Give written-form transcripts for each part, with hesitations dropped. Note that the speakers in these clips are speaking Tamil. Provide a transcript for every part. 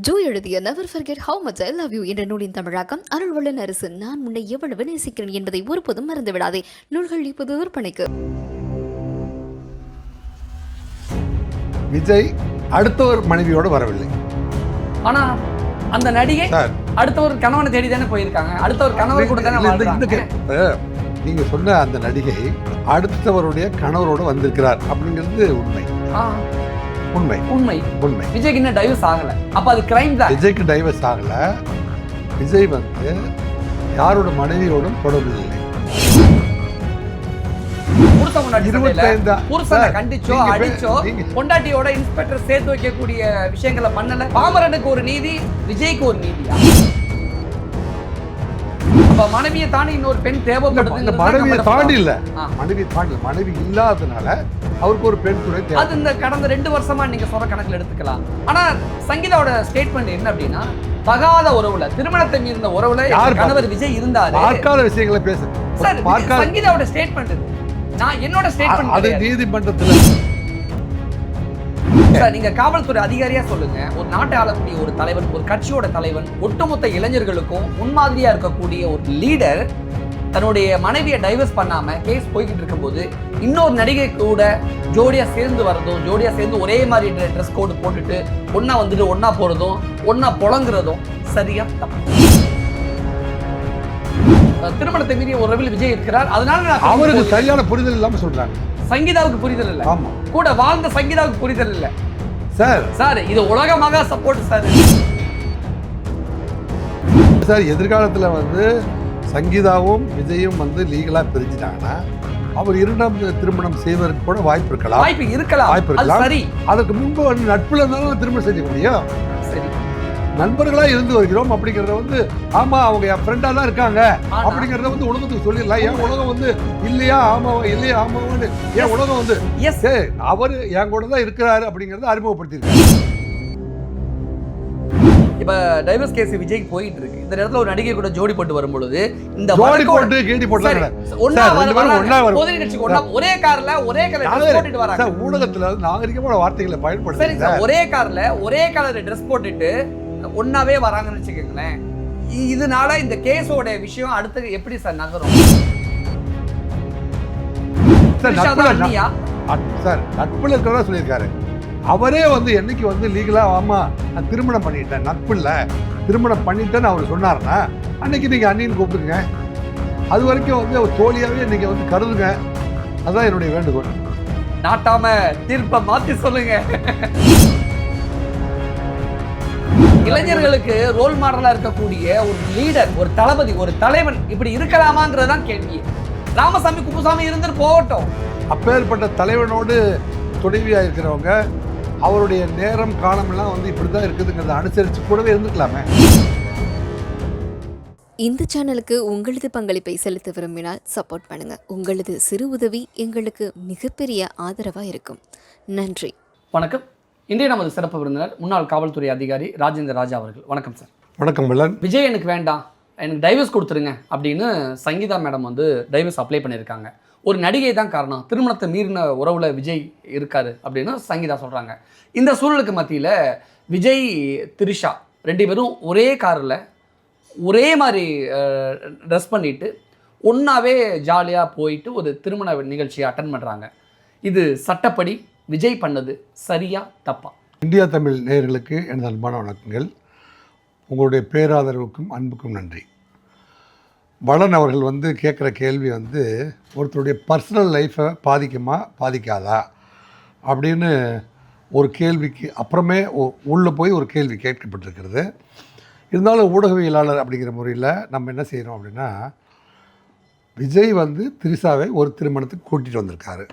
ஜோ எழுதிய never forget how much I love you என்ற நூலின் தமிழாக்கம் அருள்வள்ளன் அரசு. நான் உன்னை எவ்வளவு நேசிக்கிறேன் என்பதை ஒருபோதும் மறந்துவிடாதே. நூல்கள் இப்போது விற்பனைக்கு. விஜய் அடுத்த ஒரு மனைவியோடு வரவில்லை. ஆனா அந்த நடிகை அடுத்த ஒரு கணவனை தேடி தானே போயிருக்காங்க. அடுத்த ஒரு கணவர் கூட தானே வாழ்றாங்க. நீங்க சொன்ன அந்த நடிகை அடுத்தவருடைய கணவரோடு வந்திருக்கிறார் அப்படிங்கிறது உண்மை. உண்மை உண்மை உண்மை. விஜய்க்கு இன்னும் டைவர்ஸ் ஆகல. அப்ப அது கிரைம் தான். விஜய்க்கு டைவர்ஸ் ஆகல. விஜய் வந்து யாரோட மனைவியோடும் தொடர்பு இல்லை. கண்டிச்சோ அடிச்சோ பொண்டாட்டியோட இன்ஸ்பெக்டர் சேர்த்து வைக்கக்கூடிய விஷயங்களை பண்ணல. பாமரனுக்கு ஒரு நீதி, விஜய்க்கு ஒரு நீதியா? மனைவியை தாண்டி இன்னொரு பெண் தேவைப்படுது. மனைவியை தாண்டி இல்ல, மனைவியை தாண்டி மனைவி இல்லாததுனால அவருக்கு ஒரு பெண் துணை தேவை. அது இந்த கடந்த 2 வருஷமா நீங்க சொல்ற கணக்குல எடுத்துக்கலாம். ஆனா சங்கீதாவோட ஸ்டேட்மெண்ட் என்ன அப்படின்னா, தகாத உறவுல, திருமணத்தை மீறின உறவுல கணவர் விஜய் இருந்தாரு. பார்க்காத விஷயங்களை பேச சங்கீதாவோட ஸ்டேட்மெண்ட் இது. நான் என்னோட ஸ்டேட்மெண்ட் அது நீதிமன்றத்துல. நீங்க காவல்துறை அதிகாரியா சொல்லுங்க. ஒரு நாட்டை ஆளக்கூடிய ஒரு தலைவன், ஒரு கட்சியோட தலைவன், ஒட்டுமொத்த இளைஞர்களுக்கும் முன்மாதிரியா இருக்கக்கூடிய ஒரு லீடர் தன்னுடைய மனைவியை டைவர்ஸ் பண்ணாம கேஸ் போய்கிட்டு இருக்கும் போது இன்னொரு நடிகை கூட ஜோடியா சேர்ந்து வரதும், ஜோடியா சேர்ந்து ஒரே மாதிரி ட்ரெஸ் கோடு போட்டுட்டு ஒன்னா வந்துட்டு ஒன்னா போறதும், ஒன்னா புலங்குறதும் சரியா தப்பு? திருமணத்தை மீறிய ஒரு ரவில் விஜய் இருக்கிறார். அதனால அவருக்கு சரியான புரிதல் இல்லாம சொல்றாங்க. சங்கீதாவுக்கு புரிதல் இல்ல. ஆமா, கூட வாழ்ந்த சங்கீதாவுக்கு புரிதல் இல்ல. சார் இது உலகமாக சப்போர்ட் சார். எதிர்காலத்துல வந்து சங்கீதாவும் விஜயும் வந்து லீகலா பிரிஞ்சுட்டாங்கன்னா அவர் 2ஆம் திருமணம் செய்வதற்கு கூட வாய்ப்பு இருக்கலாம். வாய்ப்பு இருக்கலாம். சரி, அதுக்கு முன்பு வந்து நட்புல இருந்தாலும் திருமணம் செஞ்ச முடியும். சரி, நண்பர்களா இருந்து வருகிறோம் அப்படிங்கறத வந்து ஆமா அவங்க என் ஃப்ரெண்டா தான் இருக்காங்க அப்படிங்கறத வந்து உலகத்துக்கு சொல்லிடலாம். ஏன் உலகம் வந்து இல்லையா ஆமாவா இல்லையா ஆமாவான்னு ஏன் உலகம் வந்து அவர் என் கூட தான் இருக்கிறாரு அப்படிங்கறத அறிமுகப்படுத்திருக்காரு. இப்ப டைவர்ஸ் கேஸ் விஜய்க்கு போயிட்டு இருக்கு. இந்த நேரத்துல ஒரு நடிகை கூட ஜோடி போட்டு வரும்பொழுது இந்த ஜோடி போட்டு கேடி போட்டு ஒரே கார்ல ஒரே கலர் போட்டுட்டு வராங்க. ஊடகத்துல நாகரிகமான வார்த்தைகளை பயன்படுத்துறாங்க. ஒரே கார்ல ஒரே கலர் ட்ரெஸ் போட்டுட்டு ஒன்னாவே வராங்கன்னு வச்சுக்கோங்களேன். இதனால இந்த கேஸோட விஷயம் அடுத்து எப்படி சார் நகரும்? சார் நட்புல இருக்கிறதா சொல்லியிருக்காரு. அவரே வந்து என்னைக்கு வந்து லீகலா ஆமா நான் திருமணம் பண்ணிட்டேன், நட்பு இல்ல திருமணம் பண்ணிட்டேன்னு அவர் சொன்னார்னா அன்னைக்கு நீங்க அண்ணின்னு கூப்பிடுங்க. அது வரைக்கும் வந்து அவர் தோழியாவே நீங்க வந்து கருதுங்க. அதான் என்னுடைய வேண்டுகோள். நாட்டாம தீர்ப்பை மாத்தி சொல்லுங்க. இளைஞர்களுக்கு ரோல் மாடலா இருக்கக்கூடிய ஒரு லீடர், ஒரு தளபதி, ஒரு தலைவன் இப்படி இருக்கலாமாங்கிறதான் கேள்வி. ராமசாமி குப்புசாமி இருந்துட்டு போகட்டும். அப்பேற்பட்ட தலைவனோடு துணைவியா இருக்கிறவங்க அவருடைய நேரம் காலமெல்லாம் வந்து இப்படிதான் இருக்குதுங்கிறத அனுசரிச்சு கூடவே இருந்துக்கலாமே. இந்த சேனலுக்கு உங்களது பங்களிப்பை செலுத்த விரும்பினால் சப்போர்ட் பண்ணுங்க. உங்களது சிறு உதவி எங்களுக்கு மிகப்பெரிய ஆதரவா இருக்கும். நன்றி. வணக்கம். இன்றைய நமது சிறப்பு விருந்தினர் முன்னாள் காவல்துறை அதிகாரி ராஜேந்திர ராஜா அவர்கள். வணக்கம் சார். வணக்கம் மிலன். விஜய் எனக்கு வேண்டாம், எனக்கு டைவர்ஸ் கொடுத்துருங்க அப்படின்னு சங்கீதா மேடம் வந்து டைவர்ஸ் அப்ளை பண்ணியிருக்காங்க. ஒரு நடிகை தான் காரணம், திருமணத்தை மீறின உறவுல விஜய் இருக்காரு அப்படின்னு சங்கீதா சொல்கிறாங்க. இந்த சூழலுக்கு மத்தியில் விஜய் திரிஷா 2 பேரும் ஒரே காரில் ஒரே மாதிரி ட்ரெஸ் பண்ணிட்டு ஒன்றாவே ஜாலியாக போயிட்டு ஒரு திருமண நிகழ்ச்சியை அட்டன் பண்ணுறாங்க. இது சட்டப்படி விஜய் பண்ணது சரியா தப்பா? இந்தியா தமிழ் நேயர்களுக்கு எனது அன்பான வணக்கங்கள். உங்களுடைய பேராதரவுக்கும் அன்புக்கும் நன்றி. வளன் அவர்கள் வந்து கேட்குற கேள்வி வந்து ஒருத்தருடைய பர்சனல் லைஃப்பை பாதிக்குமா பாதிக்காதா அப்படின்னு ஒரு கேள்விக்கு அப்புறமே உள்ளே போய் ஒரு கேள்வி கேட்கப்பட்டிருக்கிறது. இருந்தாலும் ஊடகவியலாளர் அப்படிங்கிற முறையில் நம்ம என்ன செய்கிறோம் அப்படின்னா, விஜய் வந்து திரிஷாவை ஒரு திருமணத்துக்கு கூட்டிகிட்டு வந்திருக்காரு.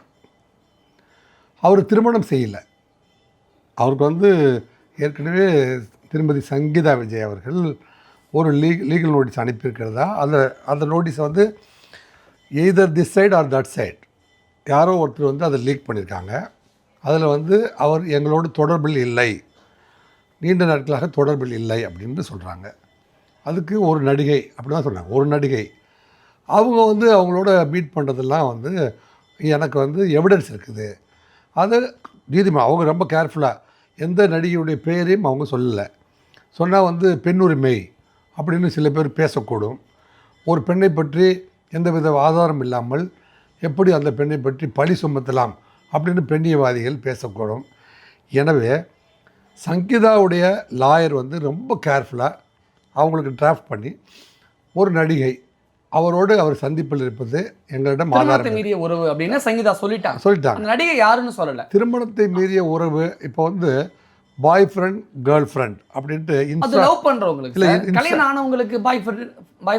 அவர் திருமணம் செய்யலை. அவருக்கு வந்து ஏற்கனவே திருமதி சங்கீதா விஜய் அவர்கள் ஒரு லீகல் நோட்டீஸ் அனுப்பியிருக்கிறதா. அந்த நோட்டீஸை வந்து either this side or that side யாரோ ஒருத்தர் வந்து அதை லீக் பண்ணியிருக்காங்க. அதில் வந்து அவர் எங்களோடு தொடர்பில் இல்லை, நீண்ட நாட்களாக தொடர்பில் இல்லை அப்படின்னு சொல்கிறாங்க. அதுக்கு ஒரு நடிகை அப்படி தான் சொன்னாங்க. ஒரு நடிகை அவங்க வந்து அவங்களோட மீட் பண்ணுறதெல்லாம் வந்து எனக்கு வந்து எவிடன்ஸ் இருக்குது. அது நீதிமன்றம் அவங்க ரொம்ப கேர்ஃபுல்லாக எந்த நடிகையுடைய பேரையும் அவங்க சொல்லலை. சொன்னால் வந்து பெண்ணுரிமை அப்படின்னு சில பேர் பேசக்கூடும். ஒரு பெண்ணை பற்றி எந்தவித ஆதாரம் இல்லாமல் எப்படி அந்த பெண்ணை பற்றி பழி சுமத்தலாம் அப்படின்னு பெண்ணியவாதிகள் பேசக்கூடும். எனவே சங்கீதாவுடைய லாயர் வந்து ரொம்ப கேர்ஃபுல்லாக அவங்களுக்கு டிராஃப்ட் பண்ணி ஒரு நடிகை அவரோடு அவர் சந்திப்பில் இருப்பது எங்களிடம் ஆதாரம் மீறிய உறவு அப்படின்னு சங்கீதா சொல்லிட்டாங்க. நடிகை யாருன்னு சொல்லலை. திருமணத்தை மீறிய உறவு இப்போ வந்து பாய் ஃப்ரெண்ட் கேர்ள் ஃப்ரெண்ட் அப்படின்ட்டு லவ் பண்றவங்களுக்கு இல்லை, கல்யாணம் ஆனவங்களுக்கு பாய்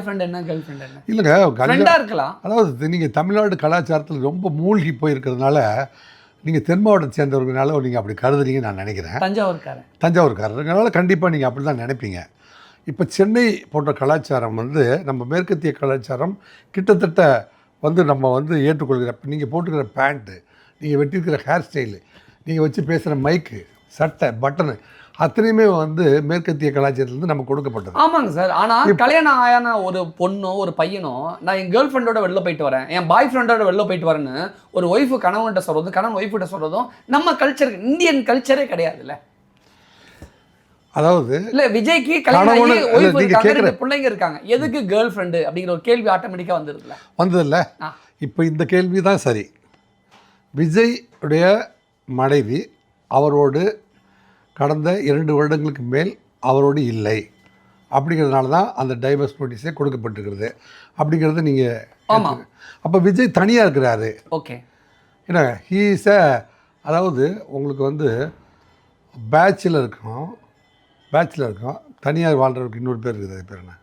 ஃப்ரெண்ட் என்ன கேர்ள் ஃப்ரெண்ட் என்ன இல்லைங்க, ஃப்ரெண்டாக இருக்கலாம். அதாவது நீங்கள் தமிழ்நாடு கலாச்சாரத்தில் ரொம்ப மூழ்கி போயிருக்கிறதுனால நீங்கள் தென் மாவட்டத்தை சேர்ந்தவர்களால நீங்கள் அப்படி கருதுறீங்கன்னு நான் நினைக்கிறேன். தஞ்சாவூர்காரங்கனால கண்டிப்பாக நீங்கள் அப்படி தான் நினைப்பீங்க. இப்போ சென்னை போன்ற கலாச்சாரம் வந்து நம்ம மேற்கத்திய கலாச்சாரம் கிட்டத்தட்ட வந்து நம்ம வந்து ஏற்றுக்கொள்கிற நீங்கள் போட்டுக்கிற பேண்ட்டு, நீங்கள் வெட்டியிருக்கிற ஹேர் ஸ்டைலு, நீங்கள் வச்சு பேசுகிற மைக்கு, சட்டை, பட்டனு அத்தனையுமே வந்து மேற்கத்திய கலாச்சாரத்துலேருந்து நம்ம கொடுக்கப்பட்டது. ஆமாங்க சார். ஆனால் கல்யாணம் ஆயான ஒரு பொண்ணோ ஒரு பையனோ நான் என் கேர்ள் ஃப்ரெண்டோட வெளில போயிட்டு வரேன், என் பாய் ஃப்ரெண்டோட வெளில போயிட்டு வரேன்னு ஒரு ஒய்ஃபு கணவன்கிட்ட சொல்கிறதும் கணவன் ஒய்ஃப்கிட்ட சொல்கிறதும் நம்ம கல்ச்சருக்கு இந்தியன் கல்ச்சரே கிடையாதுல்ல. அதாவது இல்லை, விஜய்க்கு கல்யாணம் பிள்ளைங்க இருக்காங்க, எதுக்கு கேர்ள் ஃப்ரெண்டு அப்படிங்கிற ஒரு கேள்வி ஆட்டோமேட்டிக்காக வந்ததில்ல. இப்போ இந்த கேள்வி தான் சரி. விஜய் உடைய மனைவி அவரோடு கடந்த 2 வருடங்களுக்கு மேல் அவரோடு இல்லை அப்படிங்கிறதுனால தான் அந்த டைவர்ஸ் நோட்டீஸே கொடுக்கப்பட்டிருக்கிறது அப்படிங்கிறது நீங்கள். ஆமாம். அப்போ விஜய் தனியாக இருக்கிறாரு. ஓகே. ஏன்னா ஹீஸ அதாவது உங்களுக்கு வந்து பேச்சுலர் இருக்கும், தனியார் வாழ்கிறவருக்கு இன்னொரு பேர் இருக்குது. அது பேர் என்ன?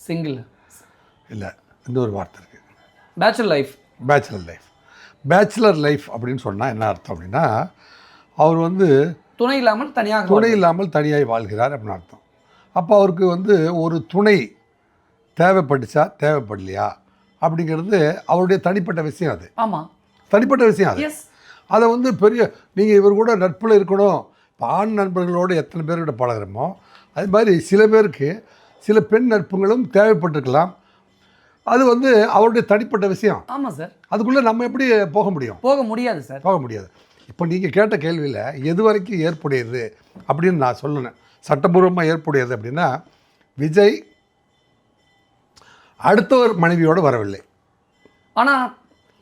சிங்கிள் இல்லை, இன்னொரு வார்த்தை இருக்குது, பேச்சுலர் லைஃப் அப்படின்னு சொன்னால் என்ன அர்த்தம் அப்படின்னா அவர் வந்து துணை இல்லாமல் தனியாக வாழ்கிறார் அப்படின்னு அர்த்தம். அப்போ அவருக்கு வந்து ஒரு துணை தேவைப்படலையா அப்படிங்கிறது அவருடைய தனிப்பட்ட விஷயம். அது ஆமாம், தனிப்பட்ட விஷயம். அது அதை வந்து பெரிய நீங்கள் இவர் கூட நட்பில் இருக்கணும். இப்போ ஆண் நண்பர்களோடு எத்தனை பேர்கிட்ட பழகிறோமோ அது மாதிரி சில பேருக்கு சில பெண் நட்புகளும் தேவைப்பட்டிருக்கலாம். அது வந்து அவருடைய தனிப்பட்ட விஷயம். ஆமாம் சார். அதுக்குள்ளே நம்ம எப்படி போக முடியாது சார். போக முடியாது. இப்போ நீங்கள் கேட்ட கேள்வியில் எது வரைக்கும் ஏற்புடையது அப்படின்னு நான் சொல்லணும். சட்டபூர்வமாக ஏற்புடையது அப்படின்னா விஜய் அடுத்தவர் மனைவியோடு வரவில்லை. ஆனால்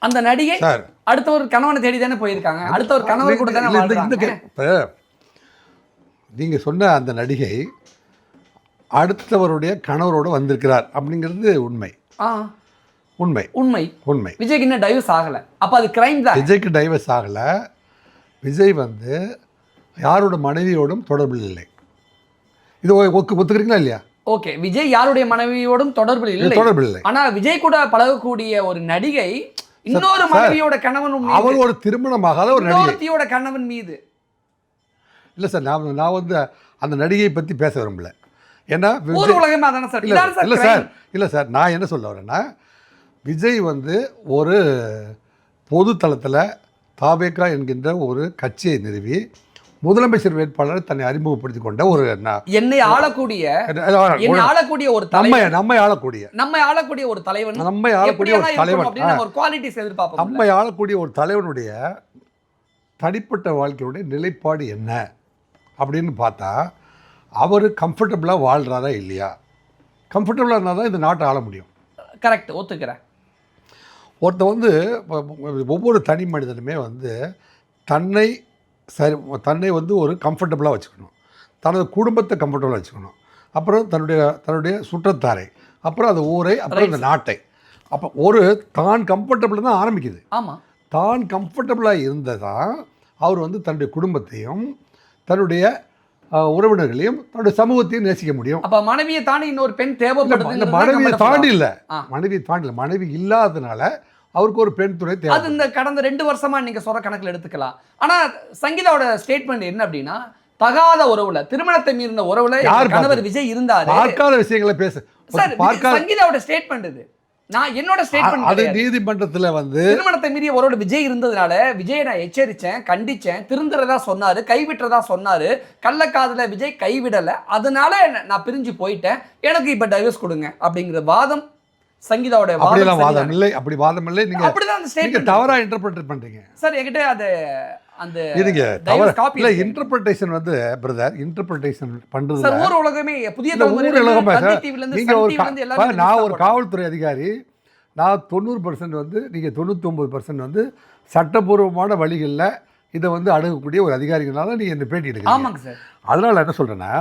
அந்த நடிகை சார் அடுத்தவர் கணவனை தேடி தானே போயிருக்காங்க. அடுத்தவர் கணவர் கூட தானே. இப்போ நீங்கள் சொன்ன அந்த நடிகை அடுத்தவருடைய கணவரோடு வந்திருக்கிறார் அப்படிங்கிறது உண்மை. விஜய்க்கு இன்னும் டைவர்ஸ் ஆகலை. அப்போ அது கிரைம் தான். விஜய்க்கு டைவர்ஸ் ஆகலை. விஜய் வந்து யாரோட மனைவியோடும் தொடர்பில் இல்லை. இது ஒத்துக்கிறீங்களா இல்லையா? ஓகே. விஜய் யாருடைய மனைவியோடும் தொடர்பில் இல்லை. ஆனால் விஜய் கூட பழகக்கூடிய ஒரு நடிகை இன்னொரு மனைவியோட கணவன், அவர் ஒரு திருமணமாகாத ஒரு நடிகையோட கணவன் மீது இல்லை சார். நான் வந்து அந்த நடிகையை பற்றி பேச விரும்பல. ஏன்னா இல்லை சார், நான் என்ன சொல்ல வரேன்னா விஜய் வந்து ஒரு பொது தளத்தில் தாவேகா என்கின்ற ஒரு கட்சியை நிறுவி முதலமைச்சர் வேட்பாளரை தன்னை அறிமுகப்படுத்தி கொண்ட ஒரு என்னை ஆளக்கூடிய ஒரு நம்மை ஆளக்கூடிய ஒரு தலைவனுடைய தனிப்பட்ட வாழ்க்கையுடைய நிலைப்பாடு என்ன அப்படின்னு பார்த்தா அவர் கம்ஃபர்டபுளாக வாழ்கிறாரா இல்லையா? கம்ஃபர்டபுளாக இருந்தால் தான் இந்த நாட்டை ஆள முடியும். கரெக்ட், ஒத்துக்கிறேன். ஒருத்த வந்து ஒவ்வொரு தனி மனிதனுமே வந்து தன்னை வந்து ஒரு கம்ஃபர்டபுளாக வச்சுக்கணும், தனது குடும்பத்தை கம்ஃபர்டபுளாக வச்சுக்கணும், அப்புறம் தன்னுடைய சுற்றத்தாரை, அப்புறம் அந்த ஊரை, அப்புறம் இந்த நாட்டை. அப்போ ஒரு தான் கம்ஃபர்டபுள் தான் ஆரம்பிக்குது. ஆமாம். தான் கம்ஃபர்டபுளாக இருந்ததான் அவர் வந்து தன்னுடைய குடும்பத்தையும் தன்னுடைய உறவினர்களையும் தன்னுடைய சமூகத்தையும் நேசிக்க முடியும். அப்போ மனைவியை தாண்டி இன்னொரு பெண் தேவைப்படுது. மனைவியை தாண்டி இல்லை, மனைவி இல்லாதனால அவருக்கு ஒரு பெண் துணை தேவை. அது இந்த கடந்த 2 வருஷமா நீங்க சொல்ற கணக்கில் எடுத்துக்கலாம். ஆனா சங்கீதாவோட ஸ்டேட்மெண்ட் என்ன அப்படின்னா, தகாத உறவுல, திருமணத்தை மீறின உறவுல கணவர் விஜய் இருந்தாரு. பார்க்காத விஷயங்களை பேச சங்கீதாவோட ஸ்டேட்மெண்ட் இது. நான் என்னோட ஸ்டேட்மெண்ட் அது நீதிமன்றத்துல வந்து திருமணத்தை மீறிய உறவோட விஜய் இருந்ததுனால விஜய் நான் எச்சரிச்சேன், கண்டிச்சேன், திருந்துறதா சொன்னாரு, கைவிட்டுறதா சொன்னாரு. கள்ளக்காதல விஜய் கைவிடல, அதனால நான் பிரிஞ்சு போயிட்டேன், எனக்கு இப்ப டைவர்ஸ் கொடுங்க அப்படிங்கிற வாதம் சங்கீதாவோட வாதம் இல்லை. அப்படி வாதம் இல்லை. நீங்க அப்படிதான் அந்த ஸ்டேட்மெண்ட் தவறா இன்டர்பிரட் பண்றீங்க சார். என்கிட்ட அது அந்த இதுங்க டைவர்ஸ் காப்பி இல்லை இன்டர்பிரிட்டேஷன் வந்து பிரதர் இன்டர்பிரிட்டேஷன் பண்ணுறது சார் ஊர் உலகமே புதிய இல்ல, ஊர் உலகமே சார். டிவில நீங்க ஒரு இருந்து எல்லாரும் நான் ஒரு காவல்துறை அதிகாரி, நான் 90% வந்து நீங்கள் 99% வந்து சட்டபூர்வமான வழிகளில் இதை வந்து அணுகக்கூடிய ஒரு அதிகாரிகளால நீங்கள் இந்த பேட்டி எடுக்கிறீங்க. ஆமாங்க சார். அதனால் என்ன சொல்கிறேன்னா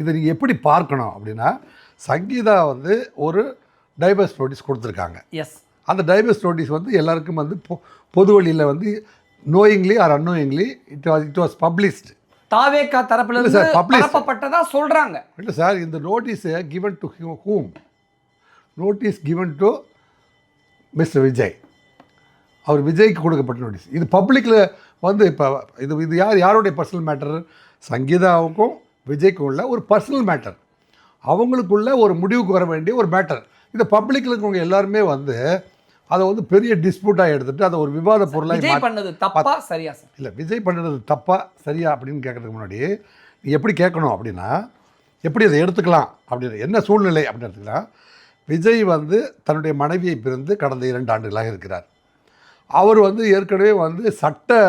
இதை நீங்கள் எப்படி பார்க்கணும் அப்படின்னா, சங்கீதா வந்து ஒரு டைவர்ஸ் நோட்டீஸ் கொடுத்துருக்காங்க. எஸ். அந்த டைவர்ஸ் நோட்டீஸ் வந்து எல்லாருக்கும் வந்து பொது வழியில் வந்து knowingly or unknowingly it was published. Tavega தரப்புல இல்ல இருந்து சார், publish. பரப்பப்பட்டதா சொல்றாங்க. இல்லை சார், இந்த notice given to whom? Notice given to mister Vijay. அவர் விஜய்க்கு கொடுக்கப்பட்ட நோட்டீஸ். இது பப்ளிக்கில் வந்து இப்போ இது யாருடைய பர்சனல் மேட்டர்? சங்கீதாவுக்கும் விஜய்க்கும் உள்ள ஒரு பர்சனல் மேட்டர். அவங்களுக்குள்ள ஒரு முடிவுக்கு வர வேண்டிய ஒரு மேட்டர். இந்த பப்ளிக்கில் இருக்கவங்க எல்லாருமே வந்து அதை வந்து பெரிய டிஸ்பியூட்டாக எடுத்துகிட்டு அதை ஒரு விவாத பொருளாக விஜய் பண்ணது தப்பா சரியா சார்? இல்லை, விஜய் பண்ணுறது தப்பா சரியா அப்படின்னு கேட்கறதுக்கு முன்னாடி நீ எப்படி கேட்கணும் அப்படின்னா, எப்படி அதை எடுத்துக்கலாம் அப்படின்னு, என்ன சூழ்நிலை அப்படின்னு எடுத்துக்கலாம். விஜய் வந்து தன்னுடைய மனைவியை பிரிந்து கடந்த 2 ஆண்டுகளாக இருக்கிறார். அவர் வந்து ஏற்கனவே வந்து சட்ட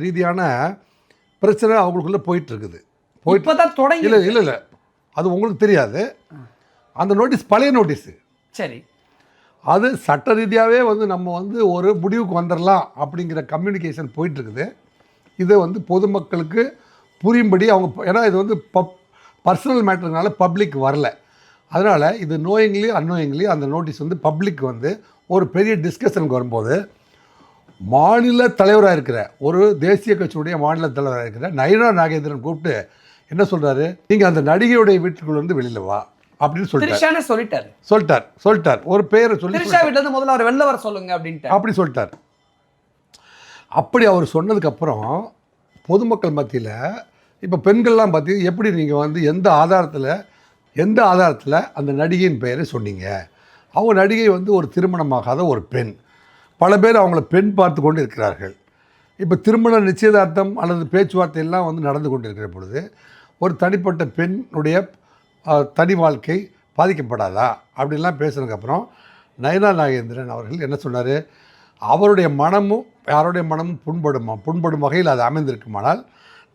ரீதியான பிரச்சனை அவங்களுக்குள்ளே போயிட்டுருக்குது. இப்பதான் தொடங்கி. இல்லை இல்லை இல்லை, அது உங்களுக்கு தெரியாது. அந்த நோட்டீஸ் பழைய நோட்டீஸு. சரி. அது சட்ட ரீதியாகவே வந்து நம்ம வந்து ஒரு முடிவுக்கு வந்துடலாம் அப்படிங்கிற கம்யூனிகேஷன் போயிட்டுருக்குது. இதை வந்து பொதுமக்களுக்கு புரியும்படி அவங்க, ஏன்னா இது வந்து பர்சனல் மேட்டர்னால பப்ளிக் வரல. அதனால் இது நோயிங்லி அன்னோயிங்லி அந்த நோட்டீஸ் வந்து பப்ளிக் வந்து ஒரு பெரிய டிஸ்கஷனுக்கு வரும்போது, மாநில தலைவராக இருக்கிற ஒரு தேசிய கட்சியுடைய மாநில தலைவராக இருக்கிற நயினா நாகேந்திரன் கூப்பிட்டு என்ன சொல்கிறாரு, நீங்கள் அந்த நடிகையுடைய வீட்டுக்குள்ள இருந்து வெளியில் வா அப்படின்னு சொல்லிட்டார். ஒரு பேரை சொல்லி முதல்ல அவர் வெளில வர சொல்லுங்க அப்படின்ட்டு அப்படி சொல்லிட்டார். அப்படி அவர் சொன்னதுக்கப்புறம் பொதுமக்கள் மத்தியில் இப்போ பெண்கள்லாம் பார்த்து எப்படி நீங்கள் வந்து எந்த ஆதாரத்தில் அந்த நடிகையின் பெயரை சொன்னீங்க? அவங்க நடிகை வந்து ஒரு திருமணமாகாத ஒரு பெண். பல பேர் அவங்கள பெண் பார்த்து கொண்டு இருக்கிறார்கள். இப்போ திருமண நிச்சயதார்த்தம் அல்லது பேச்சுவார்த்தை எல்லாம் வந்து நடந்து கொண்டு இருக்கிற பொழுது ஒரு தனிப்பட்ட பெண்ணுடைய தனி வாழ்க்கை பாதிக்கப்படாதா அப்படின்லாம் பேசுனதுக்கப்புறம் நயனா நாகேந்திரன் அவர்கள் என்ன சொன்னார், அவருடைய மனமும் யாருடைய மனமும் புண்படும் வகையில் அது அமைந்திருக்குமானால்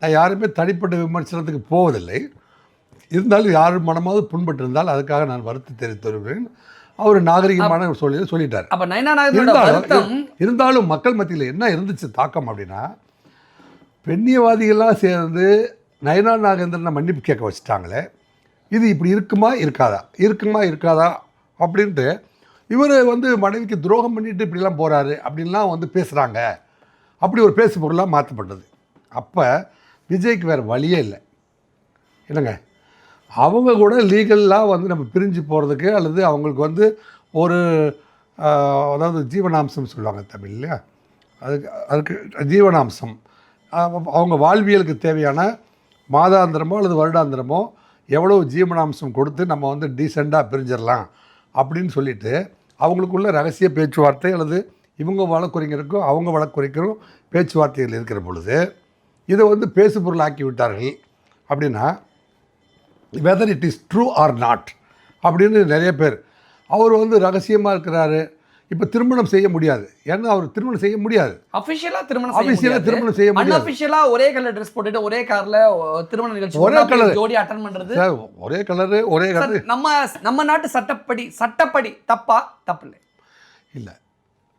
நான் யாருமே தனிப்பட்ட விமர்சனத்துக்கு போவதில்லை. இருந்தாலும் யார் மனமாவது புண்பட்டிருந்தால் அதுக்காக நான் வருத்தம் தெரிவித்து வருகிறேன். அவர் நாகரிகமான சொல்லிட்டார். இருந்தாலும் மக்கள் மத்தியில் என்ன இருந்துச்சு தாக்கம் அப்படின்னா, பெண்ணியவாதிகள்லாம் சேர்ந்து நயனா நாகேந்திரனை மன்னிப்பு கேட்க வச்சுட்டாங்களே, இது இப்படி இருக்குமா இருக்காதா அப்படின்ட்டு இவர் வந்து மனைவிக்கு துரோகம் பண்ணிட்டு இப்படிலாம் போகிறாரு அப்படின்லாம் வந்து பேசுகிறாங்க. அப்படி ஒரு பேசு பொருளாக மாற்றப்பட்டது. அப்போ விஜய்க்கு வேறு வழியே இல்லை இல்லைங்க. அவங்க கூட லீகலாக வந்து நம்ம பிரிஞ்சு போகிறதுக்கு அல்லது அவங்களுக்கு வந்து ஒரு அதாவது ஜீவனாம்சம் சொல்லுவாங்க தமிழ் இல்லையா, அதுக்கு ஜீவனாம்சம், அவங்க வாழ்வியலுக்கு தேவையான மாதாந்திரமோ அல்லது வருடாந்திரமோ எவ்வளோ ஜீவனாம்சம் கொடுத்து நம்ம வந்து டீசெண்டாக பிரிஞ்சிடலாம் அப்படின்னு சொல்லிட்டு அவங்களுக்குள்ள ரகசிய பேச்சுவார்த்தை அல்லது இவங்க வழக்குரைஞருக்கும் அவங்க வழக்குரைஞரும் பேச்சுவார்த்தைகள் இருக்கிற பொழுது இதை வந்து பேசு பொருளாக்கி விட்டார்கள். அப்படின்னா whether it is true R not அப்படின்னு நிறைய பேர், அவர் வந்து ரகசியமாக இருக்கிறாரு. இப்போ திருமணம் செய்ய முடியாது, ஏன்னா அவர் திருமணம் செய்ய முடியாது. அஃபிஷியலா திருமணம் செய்ய முடியாது. அன்அஃபிஷியலா ஒரே கலர் ட்ரெஸ் போட்டுட்டு ஒரே கார்ல திருமண நிகழ்ச்சி ஒரே கலர் ஜோடி அட்டெண்ட் பண்றது, ஒரே கலர் நம்ம நாட்டு சட்டப்படி தப்பு இல்லை.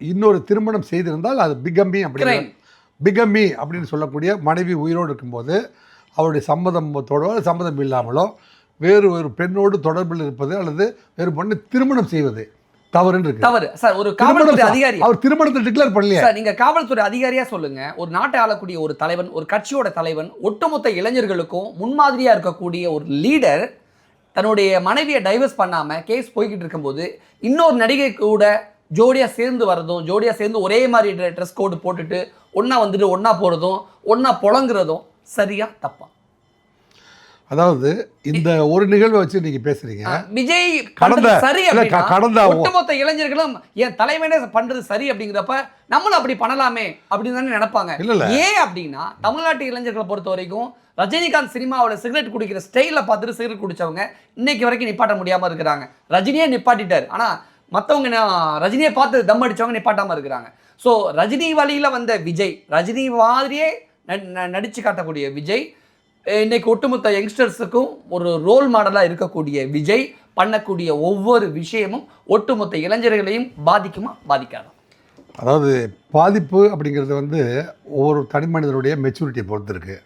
இன்னொரு திருமணம் செய்திருந்தால் அது பிகம்மி அப்படின்னு சொல்லக்கூடிய மனைவி உயிரோடு இருக்கும்போது அவருடைய சம்மதம் இல்லாமலோ வேறு ஒரு பெண்ணோடு தொடர்பில் இருப்பது அல்லது வேறு பொண்ணு திருமணம் செய்வது தவறு சார். ஒரு காவல்துறை அதிகாரி அவர் திருமணத்தை டிக்ளேர் பண்ணலையா சார்? நீங்க காவல்துறை அதிகாரியா சொல்லுங்க. ஒரு நாட்டை ஆளக்கூடிய ஒரு தலைவன், ஒரு கட்சியோட தலைவன், ஒட்டுமொத்த இளைஞர்களுக்கும் முன்மாதிரியா இருக்கக்கூடிய ஒரு லீடர் தன்னுடைய மனைவியை டைவர்ஸ் பண்ணாம கேஸ் போய்கிட்டு இருக்கும்போது இன்னொரு நடிகை கூட ஜோடியா சேர்ந்து வரதும், ஜோடியா சேர்ந்து ஒரே மாதிரி ட்ரெஸ் கோடு போட்டுட்டு ஒன்னா வந்துட்டு ஒன்னா போறதும் ஒன்னா புலங்குறதும் சரியா தப்பா? அதாவது இந்த ஒரு நிகழ்வை வச்சு நீங்க பேசுறீங்க. விஜய் சரி ஒட்டுமொத்த இளைஞர்களும் என் தலைவனே பண்றது சரி அப்படிங்கிறப்ப நம்மளும் அப்படி பண்ணலாமே அப்படின்னு தானே நினைப்பாங்க. ஏன் அப்படின்னா தமிழ்நாட்டு இளைஞர்களை பொறுத்த வரைக்கும் ரஜினிகாந்த் சினிமாவோட சிகரெட் குடிக்கிற ஸ்டைல பார்த்துட்டு சிகரெட் குடிச்சவங்க இன்னைக்கு வரைக்கும் நிப்பாட்ட முடியாம இருக்கிறாங்க. ரஜினியே நிப்பாட்டிட்டார், ஆனா மற்றவங்க ரஜினியை பார்த்து தம் அடிச்சவங்க நிப்பாட்டாம இருக்கிறாங்க. ஸோ ரஜினி வழியில வந்த விஜய் ரஜினி மாதிரியே நடிச்சு காட்டக்கூடிய விஜய், இன்னைக்கு ஒட்டுமொத்த யங்ஸ்டர்ஸுக்கும் ஒரு ரோல் மாடலாக இருக்கக்கூடிய விஜய் பண்ணக்கூடிய ஒவ்வொரு விஷயமும் ஒட்டுமொத்த இளைஞர்களையும் பாதிக்குமா பாதிக்காதா? அதாவது பாதிப்பு அப்படிங்கிறது வந்து ஒவ்வொரு தனி மனிதனுடைய மெச்சூரிட்டியை பொறுத்து இருக்கு.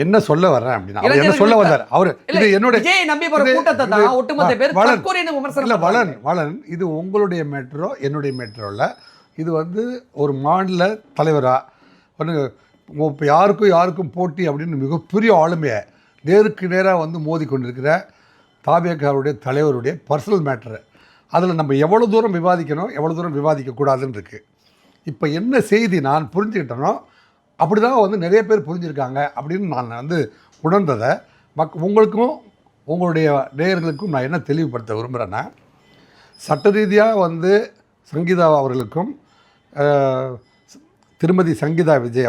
என்ன சொல்ல வர்றேன் அப்படின்னா, அவர் என்ன சொல்ல வந்தார் அவர், இது என்னோட விஜய் நம்பி போற கூட்டத்தை தான் ஒட்டுமொத்த பேர் தற்கொலைன்னு விமர்சனம் இல்ல வளன் இது உங்களுடைய மேட்ரோ என்னுடைய மேட்ரோல, இது வந்து ஒரு மாநில தலைவரா இப்போ யாருக்கும் போட்டி அப்படின்னு மிகப்பெரிய ஆளுமையை நேருக்கு நேராக வந்து மோதி கொண்டிருக்கிற தாவேகாவுடைய தலைவருடைய பர்சனல் மேட்ரு. அதில் நம்ம எவ்வளோ தூரம் விவாதிக்கணும், எவ்வளோ தூரம் விவாதிக்கக்கூடாதுன்னு இருக்குது. இப்போ என்ன செய்தி நான் புரிஞ்சுக்கிட்டனோ அப்படி தான் வந்து நிறைய பேர் புரிஞ்சுருக்காங்க அப்படின்னு நான் வந்து உணர்ந்ததை உங்களுக்கும் உங்களுடைய நேயர்களுக்கும் நான் என்ன தெளிவுபடுத்த விரும்புகிறேன்னா, சட்ட ரீதியாக வந்து சங்கீதா அவர்களுக்கும் திருமதி சங்கீதா விஜய்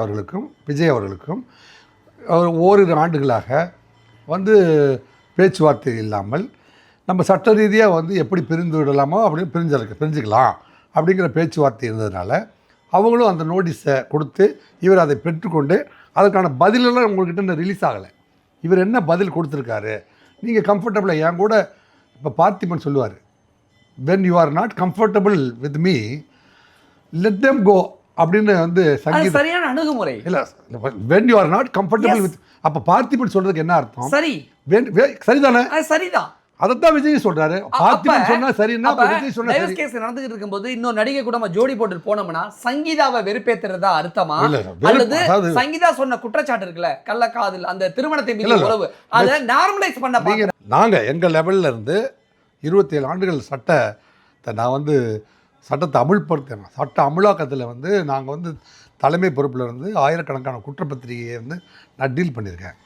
அவர்களுக்கும் ஓரிரு ஆண்டுகளாக வந்து பேச்சுவார்த்தை இல்லாமல் நம்ம சட்ட ரீதியாக வந்து எப்படி பிரிந்து விடலாமோ அப்படின்னு பிரிஞ்சுக்கலாம் அப்படிங்கிற பேச்சுவார்த்தை இருந்ததுனால அவங்களும் அந்த நோட்டீஸை கொடுத்து இவர் அதை பெற்றுக்கொண்டு அதுக்கான பதிலெல்லாம் உங்கள்கிட்ட இன்னும் ரிலீஸ் ஆகலை. இவர் என்ன பதில் கொடுத்துருக்காரு, நீங்கள் கம்ஃபர்டபுளாக என் கூட இப்போ பார்த்திபன் சொல்லுவார், when you are not comfortable with me let them go அப்படின்னு வந்து சங்கீதா சரியான அணுகுமுறை இல்லை. when you are not comfortable with, அப்போ பார்த்திபன் சொல்கிறதுக்கு என்ன அர்த்தம்? சரி சரிதானே? சரிதான். அதைத்தான் விஜய் சொல்றாரு. பார்த்திபன் சொன்னா சரின்னா விஜய் சொன்னா சரி. கேஸ் நடந்துகிட்டு இருக்கும்போது இன்னொரு நடிகை கூட நம்ம ஜோடி போட்டு போனோம்னா சங்கீதாவை வெறுப்பேத்துறதா அர்த்தமா, அல்லது சங்கீதா சொன்ன குற்றச்சாட்டு இருக்குல்ல கள்ளக்காதல், அந்த திருமணத்தை மீறிய உறவு, அதை நார்மலைஸ் பண்ண பாருங்க. நாங்க எங்க லெவல்ல இருந்து 27 ஆண்டுகள் சட்டத்தை நான் வந்து சட்டத்தை அமுல்படுத்தினேன். சட்ட அமுலாக்கத்தில் வந்து நாங்கள் வந்து தலைமை பொறுப்பில் இருந்து ஆயிரக்கணக்கான குற்றப்பத்திரிகையை வந்து நான் டீல் பண்ணியிருக்கேன்.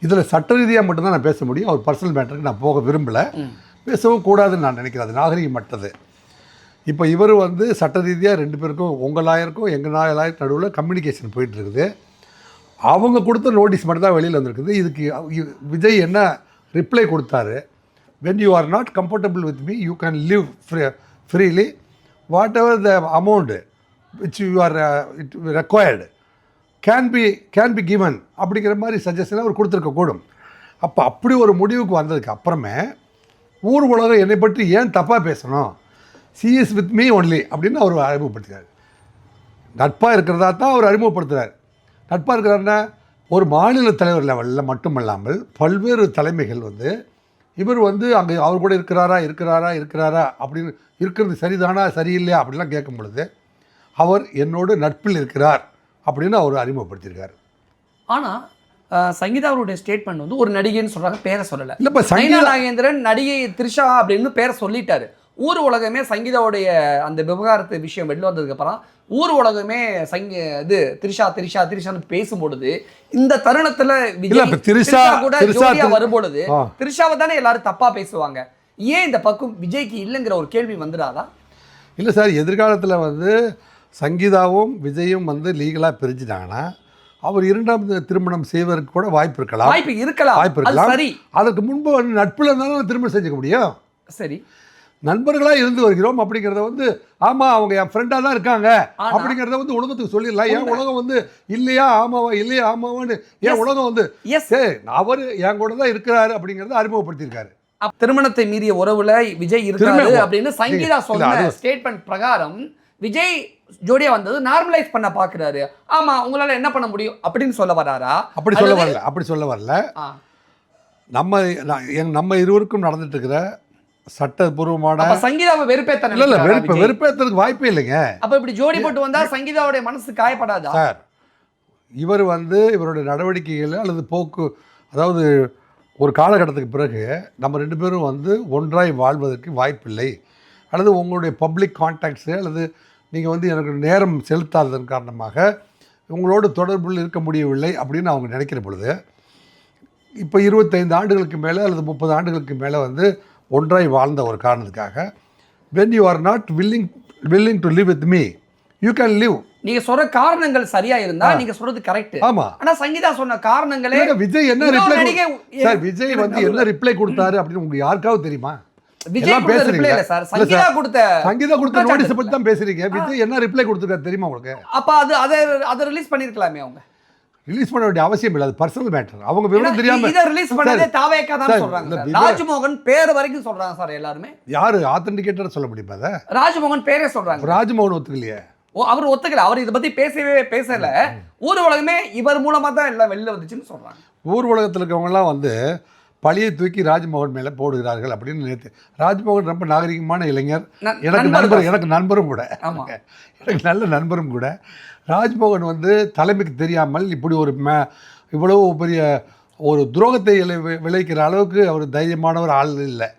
இதில் சட்ட ரீதியாக மட்டும்தான் நான் பேச முடியும். அவர் பர்சனல் மேட்டருக்கு நான் போக விரும்பலை, பேசவும் கூடாதுன்னு நான் நினைக்கிறேன். அது நாகரிகமற்றது. இப்போ இவர் வந்து சட்ட ரீதியாக 2 பேருக்கும், உங்கள் லாயருக்கும் எங்கள் லாயருக்கு நடுவில் கம்யூனிகேஷன் போயிட்டுருக்குது. அவங்க கொடுத்த நோட்டீஸ் மட்டும் தான் வெளியில் வந்திருக்குது. இதுக்கு விஜய் என்ன ரிப்ளை கொடுத்தாரு, when you are not comfortable with me you can live freely whatever the amount which you are required can be given அப்படிங்கிற மாதிரி சஜஷனை அவர் கொடுத்துருக்கக்கூடும். அப்போ அப்படி ஒரு முடிவுக்கு வந்ததுக்கு அப்புறமே ஊர் உலகம் என்னை பற்றி ஏன் தப்பாக பேசணும், she is with me only அப்படின்னு அவர் அறிமுகப்படுத்துகிறார். நட்பாக இருக்கிறதா தான் அவர் அறிமுகப்படுத்துகிறார். நட்பாக இருக்கிறாருன்னா ஒரு மாநில தலைவர் லெவலில் மட்டுமல்லாமல் பல்வேறு தலைமைகள் வந்து இவர் வந்து அங்கே அவர் கூட இருக்கிறாரா அப்படின்னு இருக்கிறது சரிதானா சரியில்லையா அப்படிலாம் கேட்கும் பொழுது அவர் என்னோடு நட்பில் இருக்கிறார் அப்படின்னு அவர் அறிமுகப்படுத்தியிருக்காரு. ஆனால் சங்கீதா அவருடைய ஸ்டேட்மெண்ட் வந்து ஒரு நடிகைன்னு சொல்கிறாங்க, பேரை சொல்லலை. இல்லை, இப்போ சங்கீதா நாகேந்திரன் நடிகை த்ரிஷா அப்படின்னு பேரை சொல்லிட்டாரு. ஊர் உலகமே சங்கீதாவுடைய அந்த விவகாரத்து விஷயம் வெளில வந்ததுக்கப்புறம் ஊர் உலகமே த்ரிஷான்னு பேசும்பொழுது இந்த தருணத்துல த்ரிஷா கூட ஜோடியா வரும்பொழுது த்ரிஷாவை தானே எல்லாரும் தப்பா பேசுவாங்க. ஏன் இந்த பக்கம் விஜய்க்கு இல்லைங்கிற ஒரு கேள்வி வந்துடாதா? இல்லை சார், எதிர்காலத்தில் வந்து சங்கீதாவும் விஜயும் வந்து லீகலாக பிரிஞ்சுட்டாங்கன்னா அவர் 2ஆம் திருமணம் செய்வதற்கு கூட வாய்ப்பு இருக்கலாம். சரி, அதற்கு முன்பு வந்து நட்புல இருந்தாலும் திருமணம் செஞ்சுக்க முடியும். சரி, நண்பர்களாக இருந்து வருகிறோம் அப்படிங்கிறத வந்து ஆமாம் அவங்க என் ஃப்ரெண்டாக தான் இருக்காங்க அப்படிங்கிறத வந்து உலகத்துக்கு சொல்லிடலாம். ஏன் உலகம் வந்து இல்லையா ஆமாவான்னு ஏன் உலகம் வந்து அவர் என் கூட தான் இருக்கிறாரு அப்படிங்கிறத அறிமுகப்படுத்தியிருக்காரு. திருமணத்தை மீறிய உறவுல விஜய் இருக்காரு அப்படின்னு சங்கீதா சொன்ன ஸ்டேட்மெண்ட் பிரகாரம் விஜய் ஜோடியா வந்தது நார்மலைஸ் பண்ண பாக்குறாரு. ஆமா, உங்களால என்ன பண்ண முடியும் அப்படின்னு சொல்ல வராரா? அப்படி சொல்ல வரல. நம்ம இருவருக்கும் நடந்துட்டு இருக்கிற சட்டபூர்வமான சங்கீதாவை வெறுப்பேற்றதுக்கு வாய்ப்பே இல்லைங்க. அப்ப இப்படி ஜோடி போட்டு வந்தா சங்கீதாவுடைய மனசு காயப்படாதா சார்? இவர் வந்து இவருடைய நடவடிக்கைகள் அல்லது அதாவது ஒரு காலகட்டத்துக்கு பிறகு நம்ம 2 பேரும் வந்து ஒன்றாய் வாழ்வதற்கு வாய்ப்பில்லை, அல்லது உங்களுடைய பப்ளிக் கான்டாக்ட்ஸு அல்லது நீங்கள் வந்து எனக்கு நேரம் செலுத்தாததன் காரணமாக உங்களோட தொடர்பில் இருக்க முடியவில்லை அப்படின்னு அவங்க நினைக்கிற பொழுது இப்போ 25 ஆண்டுகளுக்கு மேலே அல்லது 30 ஆண்டுகளுக்கு மேலே வந்து ஒன்றாய் வாழ்ந்த ஒரு காரணத்துக்காக when you are not willing to live with me you can live. நீங்க சொல்ற காரணங்கள் சரியா இருந்தா நீங்க சொல்றது கரெக்ட். ஆமா, ஆனா சங்கீதா சொன்ன காரணங்களே விஜய் என்ன ரிப்ளை சார், விஜய் வந்து என்ன ரிப்ளை கொடுத்தாரு அப்படின்னு உங்களுக்கு யாருக்காவது தெரியுமா? விஜய் ரிப்ளை இல்ல சார், சங்கீதா கொடுத்த நோட்டீஸ் பத்தி தான் பேசுறீங்க. விஜய் என்ன ரிப்ளை கொடுத்திருக்காரு தெரியுமா உங்களுக்கு? அப்ப அதை ரிலீஸ் பண்ணிருக்கலாமே அவங்க. ரிலீஸ் பண்ண வேண்டிய அவசியம் இல்லை, அது பர்சனல் மேட்டர். அவங்க விவரம் தெரியாம இத ரிலீஸ் பண்ணதே தாவேக்கா தான் சார், சொல்றாங்க இந்த சார். ராஜ்மோகன் பேர் வரைக்கும் சொல்றாங்க சார் எல்லாருமே. யாரு ஆத்தென்டிகேட்டர் சொல்ல முடியுமா அதை? ராஜ்மோகன் பேரே சொல்றாங்க. ராஜ்மோகன் ஒத்துக்கலையே. அவர் ஒத்துக்கல, அவர் இதை பத்தி பேசல. ஊர் உலகமே இவர் மூலமா தான் எல்லாம் வெளில வந்துச்சுன்னு சொல்றாங்க. ஊர் உலகத்தில் இருக்கவங்கலாம் வந்து பழியை தூக்கி ராஜ்மோகன் மேலே போடுகிறார்கள் அப்படின்னு நேற்று. ராஜ்மோகன் ரொம்ப நாகரிகமான இளைஞர், எனக்கு நண்பரும் கூட, எனக்கு நல்ல நண்பரும் கூட. ராஜ்மோகன் வந்து தலைமைக்கு தெரியாமல் இப்படி ஒரு இவ்வளவு பெரிய ஒரு துரோகத்தை விளைவிக்கிற அளவுக்கு அவர் தைரியமானவர் ஆள் இல்லை.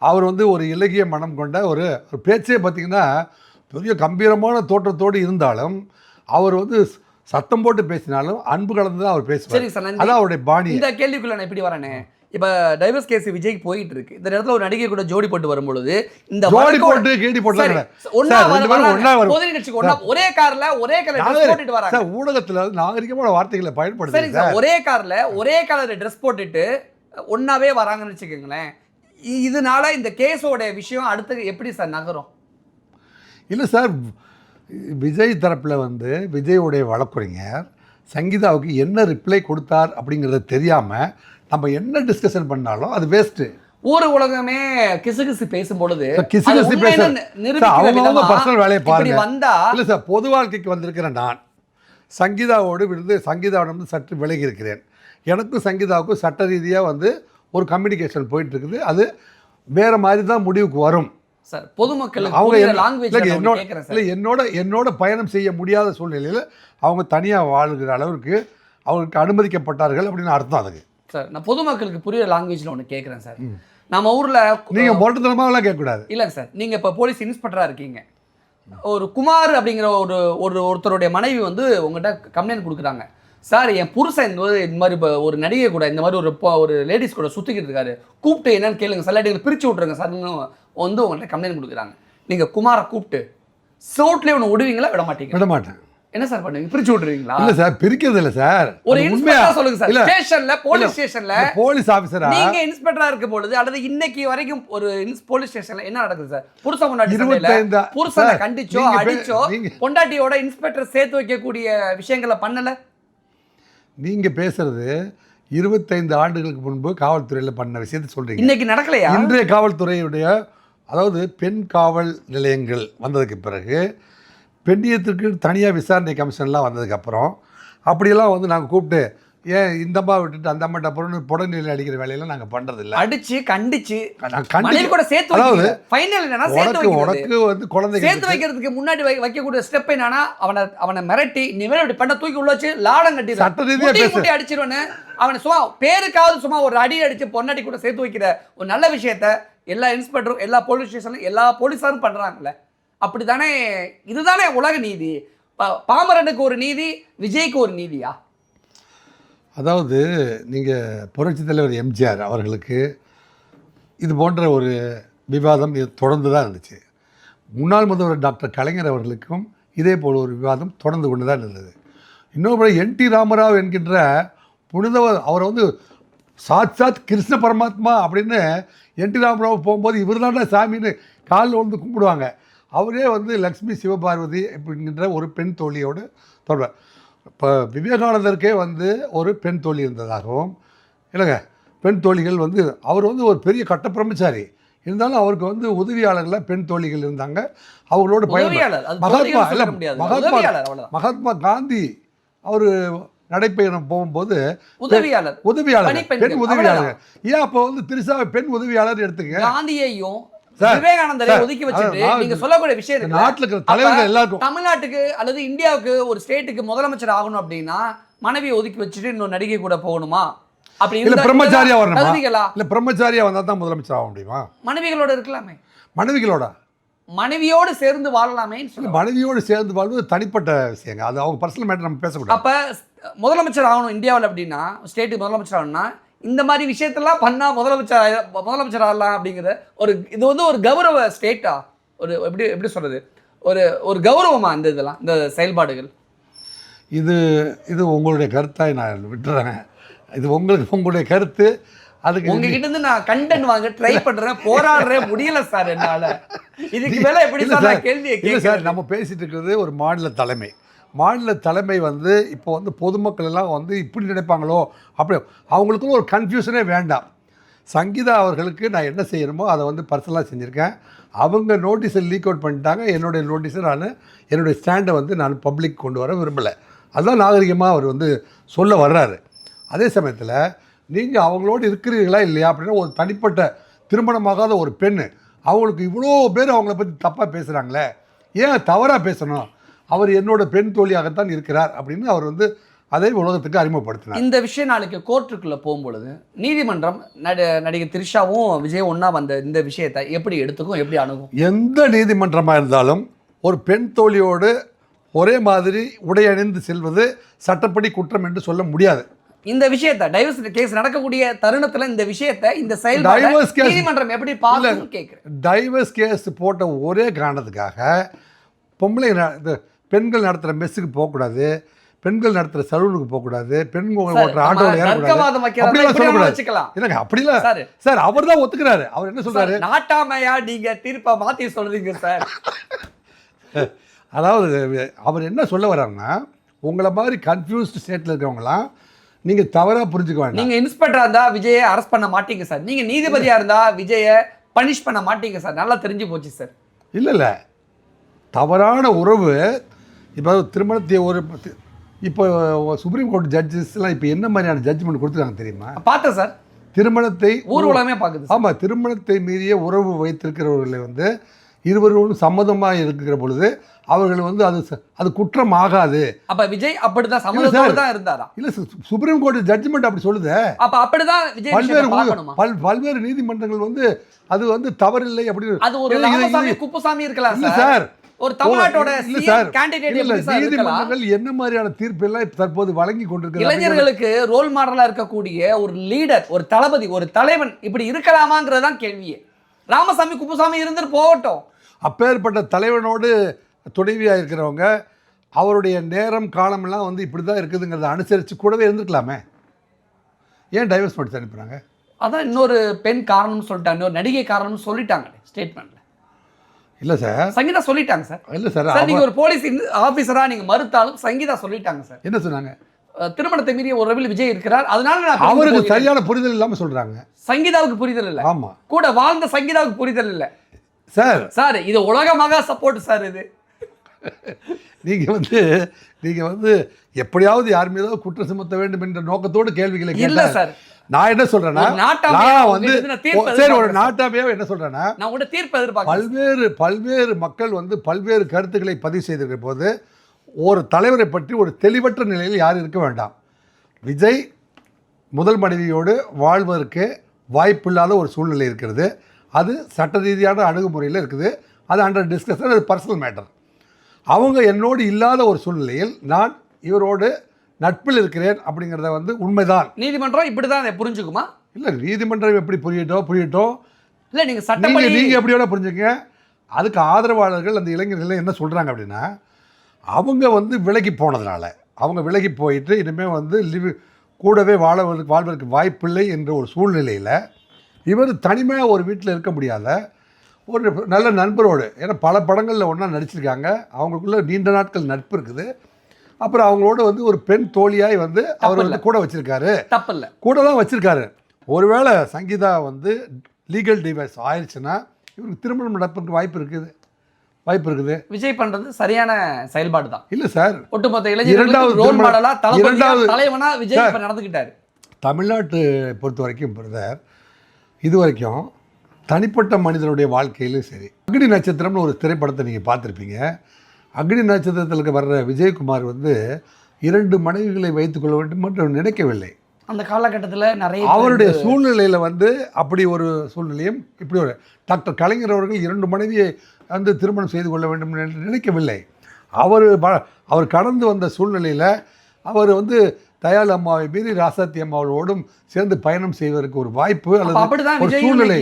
அவர் வந்து ஒரு இலகிய மனம் கொண்ட ஒரு பேச்சே பார்த்திங்கன்னா பெரிய கம்பீரமான தோற்றத்தோடு இருந்தாலும் அவர் வந்து சத்தம் போட்டு பேசினாலும் அன்பு கலந்து தான் அவர் பேசுவார். அதான் அவருடைய பாணி. இந்த கேள்விக்குள்ள நான் எப்படி வரேனே, இப்போ டைவர்ஸ் கேஸ் விஜய்க்கு போயிட்டு இருக்கு. இந்த இடத்துல ஒரு நடிகை கூட ஜோடி போட்டு வரும்பொழுது இந்த ஜோடி போட்டு கேடி போட்டாங்க ஒரே கார்ல ஒரே கலர் ட்ரெஸ் போட்டுட்டு வராங்க. ஊடகத்துல நாகரிகமான வார்த்தைகளை பயன்படுத்துறாங்க. சரி, ஒரே கார்ல ஒரே கலர் ட்ரெஸ் போட்டுட்டு ஒன்னாவே வராங்கன்னு வச்சுக்கோங்களேன். இதனால இந்த கேஸோட விஷயம் அடுத்து எப்படி சார் நகரும்? இல்லை சார், விஜய் தரப்பில் வந்து விஜயோடைய வழக்குரைஞர் சங்கீதாவுக்கு என்ன ரிப்ளை கொடுத்தார் அப்படிங்கிறத தெரியாமல் நம்ம என்ன டிஸ்கஷன் பண்ணாலும் அது வேஸ்ட்டு. ஊர் உலகமே கிசுகிசு பேசும்பொழுது கிசுகிசு அவங்க பர்சனல் வேலையை பாருங்க. வந்தா இல்லை சார், பொது வாழ்க்கைக்கு வந்திருக்கிற நான் சங்கீதாவோடு விழுந்து சங்கீதாவிடம் சற்று விலகி இருக்கிறேன். எனக்கும் சங்கீதாவுக்கும் சட்ட ரீதியாக வந்து ஒரு கம்யூனிகேஷன் போயிட்டு இருக்குது. அது வேற மாதிரி தான் முடிவுக்கு வரும் சார். பொதுமக்களுக்கு அவங்க என்னோட பயணம் செய்ய முடியாத சூழ்நிலையில் அவங்க தனியாக வாழ்கிற அளவுக்கு அவங்களுக்கு அனுமதிக்கப்பட்டார்கள் அப்படின்னு அர்த்தம் அதுக்கு. சார், நான் பொதுமக்களுக்கு புரியுற லாங்குவேஜில் ஒன்று கேட்குறேன் சார். நம்ம ஊரில் நீங்கள் மொட்டத்தனமாகலாம் கேட்கக்கூடாது. இல்லைங்க சார், நீங்கள் இப்போ போலீஸ் இன்ஸ்பெக்டராக இருக்கீங்க. ஒரு குமார் அப்படிங்கிற ஒருத்தருடைய மனைவி வந்து உங்கள்கிட்ட கம்ப்ளைண்ட் கொடுக்குறாங்க. சார், என் புருஷன் இந்த மாதிரி ஒரு நடிகை கூட இந்த மாதிரி ஒரு லேடிஸ் கூட சுற்றிக்கிட்டு இருக்காரு, கூப்பிட்டு என்னன்னு கேளுங்க சார், இல்லாட்டி பிரித்து விட்ருங்க சார் வந்து உங்கள்கிட்ட கம்ப்ளைண்ட் கொடுக்குறாங்க. நீங்கள் குமாரை கூப்பிட்டு சோட்லேயே ஒன்று விடுவீங்களா? விட மாட்டீங்க? விட மாட்டேன். என்ன சார் பண்ணுவீங்க? பிரிச்சு விட்டுருவீங்களா? இல்ல சார், பிரிக்கிறது இல்ல சார். ஒரு இன்ஸ்பெக்டரா சொல்லுங்க சார். ஸ்டேஷன்ல போலீஸ் ஸ்டேஷன்ல போலீஸ் ஆபீசரா நீங்க இன்ஸ்பெக்டரா இருக்கும் பொழுது அல்லது இன்னைக்கு வரைக்கும் ஒரு போலீஸ் ஸ்டேஷன்ல என்ன நடக்குது சார்? புருஷன் பொண்டாட்டி சண்டையில புருஷனை கண்டிச்சோ அடிச்சோ பொண்டாட்டியோட இன்ஸ்பெக்டர் சேர்த்து வைக்கக்கூடிய விஷயங்களை பண்ணல. நீங்க பேசுறது 25 ஆண்டுகளுக்கு முன்பு காவல்துறையில் பண்ண விஷயத்தை சொல்றீங்க. இன்னைக்கு நடக்கலையா? இன்றைய காவல்துறையுடைய அதாவது பெண் காவல் நிலையங்கள் வந்ததுக்கு பிறகு, பெண்ணியத்திற்கு தனியாக விசாரணை கமிஷன்லாம் வந்ததுக்கப்புறம் அப்படியெல்லாம் வந்து நாங்கள் கூப்பிட்டு ஏன் இந்த அம்மா விட்டுட்டு அந்த அம்மாட்ட அப்புறம் புடநிலையில் அடிக்கிற வேலையெல்லாம் நாங்கள் பண்ணுறதில்லை. அடிச்சு கண்டிச்சு கூட சேர்த்து, அதாவது ஃபைனல் என்னன்னா உனக்கு வந்து குழந்தை சேர்த்து வைக்கிறதுக்கு முன்னாடி வைக்கக்கூடிய ஸ்டெப் என்னன்னா அவனை மிரட்டி நீ வேற இப்படி பண்ண தூக்கி உள்ள வச்சு லாடம் கட்டி சட்ட ரீதியாக அடிச்சிருவேன்னு அவனை சும்மா பேருக்காவது சும்மா ஒரு அடி அடிச்சு பொன்னாடி கூட சேர்த்து வைக்கிற ஒரு நல்ல விஷயத்த எல்லா இன்ஸ்பெக்டரும் எல்லா போலீஸ் ஸ்டேஷனும் எல்லா போலீஸாரும் பண்றாங்கல்ல. அப்படித்தானே? இதுதானே உலக நீதி. பாமரனுக்கு ஒரு நீதி, விஜய்க்கு ஒரு நீதியா? அதாவது நீங்கள் புரட்சித் தலைவர் எம்ஜிஆர் அவர்களுக்கு இது போன்ற ஒரு விவாதம் தொடர்ந்து தான் இருந்துச்சு. முன்னாள் முதல்வர் டாக்டர் கலைஞர் அவர்களுக்கும் இதே போல் ஒரு விவாதம் தொடர்ந்து கொண்டு தான் இருந்தது. இன்னொரு என்.டி. ராமராவ் என்கின்ற புனிதவர், அவரை வந்து சாட்சாத் கிருஷ்ண பரமாத்மா அப்படின்னு என்.டி. ராமராவ் போகும்போது இவர் தானே சாமின்னு காலில் வந்து கும்பிடுவாங்க. அவரே வந்து லக்ஷ்மி சிவபார்வதி அப்படிங்கிற ஒரு பெண் தோழியோடு தொடர். இப்போ விவேகானந்தருக்கே வந்து ஒரு பெண் தோழி இருந்ததாகவும், இல்லைங்க பெண் தோழிகள் வந்து அவர் வந்து ஒரு பெரிய கட்ட பிரம்மச்சாரி இருந்தாலும் அவருக்கு வந்து உதவியாளர்கள் பெண் தோழிகள் இருந்தாங்க. அவங்களோட மகாத்மா காந்தி அவர் நடைப்பயணம் போகும்போது உதவியாளர் பெண் உதவியாளர். ஏன் அப்போ வந்து திருசாவை பெண் உதவியாளர் எடுத்துக்க? காந்தியையும் விவேகானந்தரை ஒதுக்கி வச்சுட்டு நீங்க சொல்லக்கூடிய விஷயம் நாட்டுல இருக்கிற தலைவர்கள் எல்லாருக்கும் தமிழ்நாட்டுக்கு அல்லது இந்தியாவுக்கு ஒரு ஸ்டேட்டுக்கு முதலமைச்சர் ஆகணும் அப்படின்னா மனைவியை ஒதுக்கி வச்சுட்டு இன்னொரு நடிகை கூட போகணுமா? அப்படி இல்ல பிரம்மச்சாரியா வரணுமா? இல்ல பிரம்மச்சாரியா வந்தா தான் முதலமைச்சர் ஆக முடியுமா? மனைவிகளோட இருக்கலாமே. மனைவியோடு சேர்ந்து வாழலாமே. மனைவியோடு சேர்ந்து வாழ்வது தனிப்பட்ட விஷயங்க, அது அவங்க பர்சனல் மேட்டர் நம்ம பேசக்கூடாது. அப்ப முதலமைச்சர் ஆகணும் இந்தியாவில் அப்படின்னா, ஸ்டேட்டுக்கு முதலமைச்சர் ஆகணும்னா இந்த மாதிரி விஷயத்தெல்லாம் பண்ணா முதலமைச்சர் ஆகலாம் அப்படிங்கிற இது வந்து ஒரு கௌரவ ஸ்டேட்டா, ஒரு எப்படி சொல்றது, ஒரு கௌரவமா இந்த இதெல்லாம் இந்த செயல்பாடுகள்? இது உங்களுடைய கருத்தாய் நான் விட்டுறேன். இது உங்களுடைய கருத்து. அதுக்கு உங்ககிட்ட இருந்து நான் கண்டென்ட் வாங்க ட்ரை பண்றேன், போராடுறேன், முடியல சார் என்னால. இதுக்கு மேல எப்படி சார் கேள்வி இல்லை சார், நம்ம பேசிட்டு இருக்கிறது ஒரு மாநில தலைமை, மாநில தலைமை வந்து இப்போ வந்து பொதுமக்கள் எல்லாம் வந்து இப்படி நினைப்பாங்களோ அப்படி அவங்களுக்குள்ள ஒரு கன்ஃபியூஷனே வேண்டாம். சங்கீதா அவர்களுக்கு நான் என்ன செய்யணுமோ அதை வந்து பர்சனலாக செஞ்சுருக்கேன். அவங்க நோட்டீஸை லீக் அவுட் பண்ணிட்டாங்க. என்னுடைய நோட்டீஸை என்னுடைய ஸ்டாண்டை வந்து நான் பப்ளிக் கொண்டு வர விரும்பலை. அதுதான் நாகரிகமாக அவர் வந்து சொல்ல வர்றாரு. அதே சமயத்தில் நீங்கள் அவங்களோடு இருக்கிறீர்களா இல்லையா அப்படின்னா ஒரு தனிப்பட்ட திருமணமாகாத ஒரு பெண் அவங்களுக்கு இவ்வளோ பேர் அவங்கள பற்றி தப்பாக பேசுகிறாங்களே, ஏன் தவறாக பேசணும்? அவர் என்னோட பெண் தோழியாகத்தான் இருக்கிறார் அப்படின்னு அவர் வந்து அதை உலகத்துக்கு அறிமுகப்படுத்தினார். இந்த விஷயம் நாளைக்கு கோர்ட்டுக்குள்ளே போகும்பொழுது நீதிமன்றம் நடிகை த்ரிஷாவும் விஜய் ஒன்றா வந்த இந்த விஷயத்தை எப்படி எடுத்துக்கும், எப்படி அணுகும்? எந்த நீதிமன்றமாக இருந்தாலும் ஒரு பெண் தோழியோடு ஒரே மாதிரி உடை அணிந்து செல்வது சட்டப்படி குற்றம் என்று சொல்ல முடியாது. இந்த விஷயத்தை டைவர்ஸ் கேஸ் நடக்கக்கூடிய தருணத்தில் இந்த விஷயத்தை இந்த செயல்பாடு நீதிமன்றம் எப்படி பார்க்கணும்னு கேட்குறேன். டைவர்ஸ் கேஸ் போட்ட ஒரே காரணத்துக்காக பெண்கள் நடத்துகிற மெஸ்ஸுக்கு போகக்கூடாது, பெண்கள் நடத்துகிற சலூனுக்கு போகக்கூடாது, பெண்கள் ஓட்டுற ஆட்டோவில் ஏறக்கூடாது. அப்படிலாம் சார் அவர் தான் ஒத்துக்கிறாரு. அவர் என்ன சொல்றாரு? நாட்டாமையா நீங்க தீர்ப்பை மாற்றி சொல்றீங்க சார். அதாவது அவர் என்ன சொல்ல வர்றாருன்னா, உங்களை மாதிரி கன்ஃபியூஸ்டு ஸ்டேட்டில் இருக்கிறவங்களாம் நீங்கள் தவறாக புரிஞ்சுக்க வேண்டாம். நீங்கள் இன்ஸ்பெக்டராக இருந்தால் விஜயை அரெஸ்ட் பண்ண மாட்டீங்க சார். நீங்கள் நீதிபதியாக இருந்தால் விஜயை பனிஷ் பண்ண மாட்டீங்க சார். நல்லா தெரிஞ்சு போச்சு சார். இல்லை தவறான உறவு இப்போ திருமணத்தை இப்போ சுப்ரீம் கோர்ட் ஜட்ஜஸ்லாம் இப்போ என்ன மாதிரியான ஜட்ஜ்மெண்ட் கொடுத்துருக்காங்க தெரியுமா? பார்த்தேன் சார். திருமணத்தை ஊர்வலமே பார்க்குது. ஆமாம், திருமணத்தை மீறிய உறவு வைத்திருக்கிறவர்களை வந்து இருவரும் சம்மதமாக இருக்கிற பொழுது அவர்கள் வந்து அது குற்றம் ஆகாது. அப்ப விஜய் அப்படிதான் சம்மதத்தோட தான் இருந்தாரா? இல்ல, சுப்ரீம் கோர்ட் ஜட்ஜ்மெண்ட் அப்படி சொல்லுது. அப்ப அப்படிதான் விஜய் பல்வேறு நீதிமன்றங்கள் வந்து அது வந்து தவறில்லை அப்படி. அது ஒரு ராமசாமி குப்புசாமி இருக்கலாம் இல்ல சார். ஒரு தமிழ்நாட்டோட கேண்டிடேட் நீதிமன்றங்கள் என்ன மாதிரியான தீர்ப்பு எல்லாம் தற்போது வழங்கி கொண்டிருக்கிறார்கள்? இளைஞர்களுக்கு ரோல் மாடலா இருக்கக்கூடிய ஒரு லீடர், ஒரு தளபதி, ஒரு தலைவன் இப்படி இருக்கலாமாங்கிறதான் கேள்வியே. ராமசாமி குப்புசாமி இருந்துட்டு போகட்டும். அப்பேற்பட்ட தலைவனோடு துணைவியாக இருக்கிறவங்க அவருடைய நேரம் காலமெல்லாம் வந்து இப்படி தான் இருக்குதுங்கிறத அனுசரித்து கூடவே இருந்துக்கலாமே. ஏன் டைவர்ஸ் நோட்டீஸ் அனுப்புகிறாங்க? அதான் இன்னொரு பெண் காரணம்னு சொல்லிட்டாங்க, இன்னொரு நடிகை காரணம்னு சொல்லிட்டாங்க ஸ்டேட்மெண்ட்டில். இல்லை சார், சங்கீதா சொல்லிட்டாங்க சார். இல்லை சார், நீங்கள் ஒரு போலீஸ் ஆஃபீஸராக நீங்கள் மறுத்தாலும் சங்கீதா சொல்லிட்டாங்க சார். என்ன சொன்னாங்க? திருமணத்தை மீறிய உறவில் விஜய் இருக்கிறார், அதனால அவருக்கு சரியான புரிதல் இல்லாமல் சொல்கிறாங்க. சங்கீதாவுக்கு புரிதல் இல்லை. ஆமாம், கூட வாழ்ந்த சங்கீதாவுக்கு புரிதல் இல்லை சார். இது உலகமாக சப்போர்ட் சார். இது நீங்கள் வந்து எப்படியாவது யார் மீதாவது குற்றம் சுமத்த வேண்டும் என்ற நோக்கத்தோடு கேள்விகளை இல்லை சார். நான் என்ன சொல்றேன்னா, நான் வந்து சரி ஒரு நாட்டாமையாக என்ன சொல்றேன்னா, நான் கூட தீர்ப்பு எதிர்பார்க்கிறேன். பல்வேறு மக்கள் வந்து பல்வேறு கருத்துக்களை பதிவு செய்திருக்கிற போது ஒரு தலைவரை பற்றி ஒரு தெளிவற்ற நிலையில் யாரும் இருக்க வேண்டாம். விஜய் முதல் மனைவியோடு வாழ்வதற்கு வாய்ப்பில்லாத ஒரு சூழ்நிலை இருக்கிறது. அது சட்ட ரீதியான அணுகுமுறையில் இருக்குது. அது அண்டர் டிஸ்கஷன், அது பர்சனல் மேட்டர். அவங்க என்னோடு இல்லாத ஒரு சூழ்நிலையில் நான் இவரோடு நட்பில் இருக்கிறேன் அப்படிங்கிறத வந்து உண்மைதான். நீதிமன்றம் இப்படி தான் அதை புரிஞ்சுக்குமா? இல்லை, நீதிமன்றம் எப்படி புரியட்டும். இல்லை, நீங்கள் சட்டப்படி நீங்கள் எப்படி வேணால் புரிஞ்சுங்க. அதுக்கு ஆதரவாளர்கள் அந்த இளைஞர்கள் என்ன சொல்கிறாங்க அப்படின்னா, அவங்க வந்து விலகி போனதுனால, அவங்க விலகி போயிட்டு இனிமேல் வந்து கூடவே வாழ்வதற்கு வாய்ப்பில்லை என்ற ஒரு சூழ்நிலையில் இவர் தனிமையாக ஒரு வீட்டில் இருக்க முடியாத ஒரு நல்ல நண்பரோடு, ஏன்னா பல படங்களில் ஒன்றா நடிச்சிருக்காங்க, அவங்களுக்குள்ள நீண்ட நாட்கள் நட்பு இருக்குது. அப்புறம் அவங்களோட வந்து ஒரு பெண் தோழியாய் வந்து அவர் வந்து கூட வச்சுருக்காரு. தப்பில்லை, கூட தான் வச்சுருக்காரு. ஒருவேளை சங்கீதா வந்து லீகல் டிவைஸ் ஆயிடுச்சுன்னா இவருக்கு திருமணம் நடப்பதற்கு வாய்ப்பு இருக்குது. விஜய் பண்ணுறது சரியான செயல்பாடு தான். இல்லை சார், ஒட்டுமொத்த இளைஞர்களுக்கு ரோல் மாடலாக தலைவனா விஜய் இப்போ நடந்துக்கிட்டாரு. தமிழ்நாட்டு பொறுத்த வரைக்கும் பிரதர், இது வரைக்கும் தனிப்பட்ட மனிதனுடைய வாழ்க்கையிலும் சரி, அக்னி நட்சத்திரம்னு ஒரு திரைப்படத்தை நீங்கள் பார்த்துருப்பீங்க. அக்னி நட்சத்திரத்தில் வர்ற விஜயகுமார் வந்து 2 மனைவிகளை வைத்துக்கொள்ள வேண்டும் என்று நினைக்கவில்லை. அந்த காலகட்டத்தில் நிறைய அவருடைய சூழ்நிலையில் வந்து அப்படி ஒரு சூழ்நிலையும் இப்படி ஒரு டாக்டர் கலைஞர் அவர்கள் 2 மனைவியை வந்து திருமணம் செய்து கொள்ள வேண்டும் என்று நினைக்கவில்லை. அவர் கடந்து வந்த சூழ்நிலையில் அவர் வந்து தயாளு அம்மாவை மீறி ராசாத்தி அம்மாவோடும் சேர்ந்து பயணம் செய்வதற்கு ஒரு வாய்ப்பு அல்லது ஒரு சூழ்நிலை,